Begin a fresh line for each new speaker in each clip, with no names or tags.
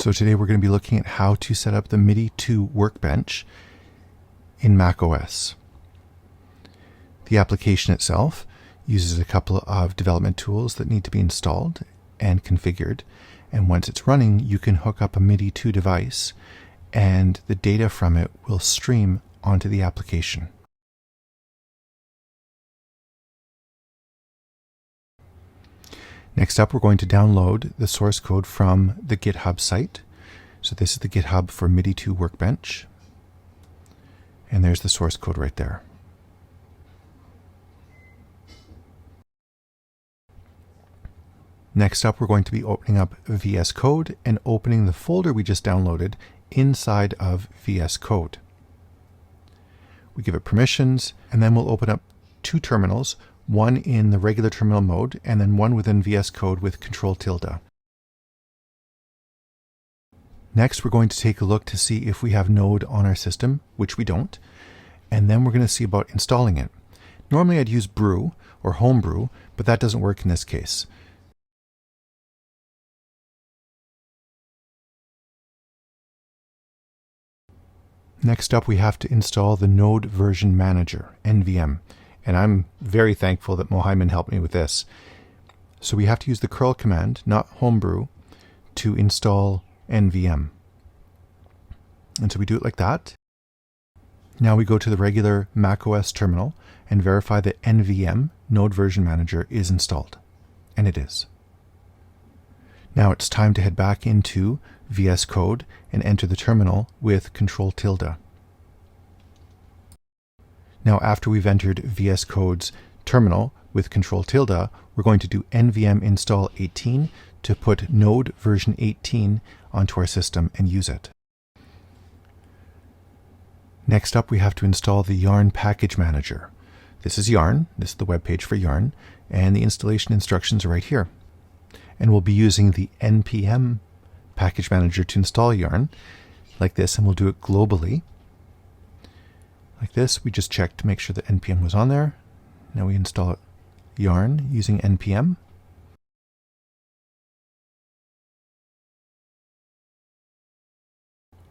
So today we're going to be looking at how to set up the MIDI 2 Workbench in macOS. The application itself uses a couple of development tools that need to be installed and configured, and once it's running you can hook up a MIDI 2 device and the data from it will stream onto the application. Next up, we're going to download the source code from the GitHub site. So this is the GitHub for MIDI 2 Workbench. And there's the source code right there. Next up, we're going to be opening up VS Code and opening the folder we just downloaded inside of VS Code. We give it permissions, and then we'll open up two terminals, one in the regular terminal mode, and then one within VS Code with Control-tilde. Next, we're going to take a look to see if we have Node on our system, which we don't, and then we're going to see about installing it. Normally I'd use Brew or Homebrew, but that doesn't work in this case. Next up, we have to install the Node Version Manager, NVM. And I'm very thankful that Mohiman helped me with this. So we have to use the curl command, not homebrew, to install NVM. And so we do it like that. Now we go to the regular macOS terminal and verify that NVM, Node Version Manager, is installed. And it is. Now it's time to head back into VS Code and enter the terminal with Control-tilde. Now after we've entered VS Code's terminal with Control-tilde, we're going to do nvm install 18 to put Node version 18 onto our system and use it. Next up, we have to install the Yarn package manager. This is Yarn, this is the web page for Yarn, and the installation instructions are right here. And we'll be using the npm package manager to install Yarn like this, and we'll do it globally. Like this, we just checked to make sure that npm was on there. Now we install Yarn using npm.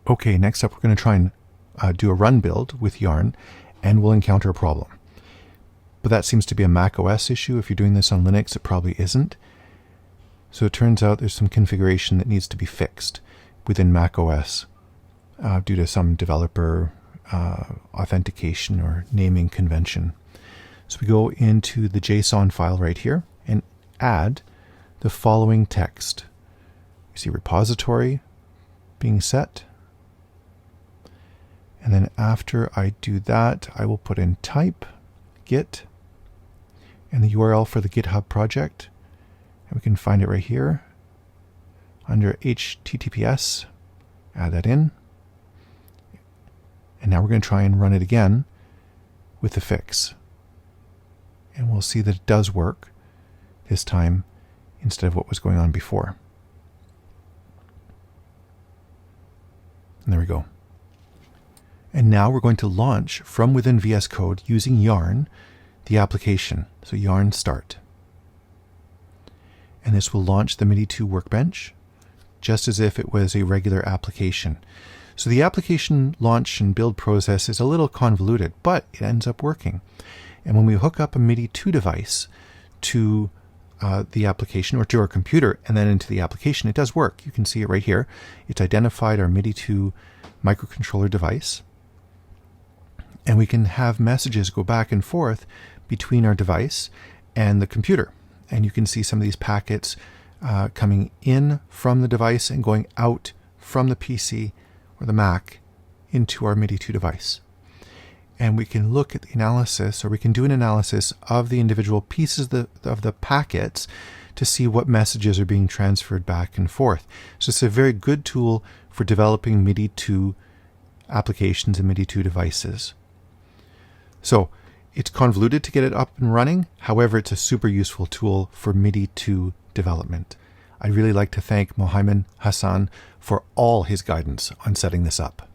Okay, next up we're going to try and do a run build with Yarn, and we'll encounter a problem. But that seems to be a macOS issue. If you're doing this on Linux, it probably isn't. So it turns out there's some configuration that needs to be fixed within macOS due to some developer authentication or naming convention. So we go into the JSON file right here and add the following text. You see repository being set. And then after I do that, I will put in type git and the URL for the GitHub project. And we can find it right here under HTTPS. Add that in. And now we're going to try and run it again with the fix. And we'll see that it does work this time instead of what was going on before. And there we go. And now we're going to launch from within VS Code using Yarn the application. So Yarn start. And this will launch the MIDI 2 Workbench just as if it was a regular application. So the application launch and build process is a little convoluted, but it ends up working. And when we hook up a MIDI 2 device to the application or to our computer and then into the application, it does work. You can see it right here. It's identified our MIDI 2 microcontroller device. And we can have messages go back and forth between our device and the computer. And you can see some of these packets coming in from the device and going out from the PC or the Mac into our MIDI 2 device. And we can look at the analysis, or we can do an analysis of the individual pieces of the packets to see what messages are being transferred back and forth. So it's a very good tool for developing MIDI 2 applications and MIDI 2 devices. So it's convoluted to get it up and running. However, it's a super useful tool for MIDI 2 development. I'd really like to thank Mohiman Hassan for all his guidance on setting this up.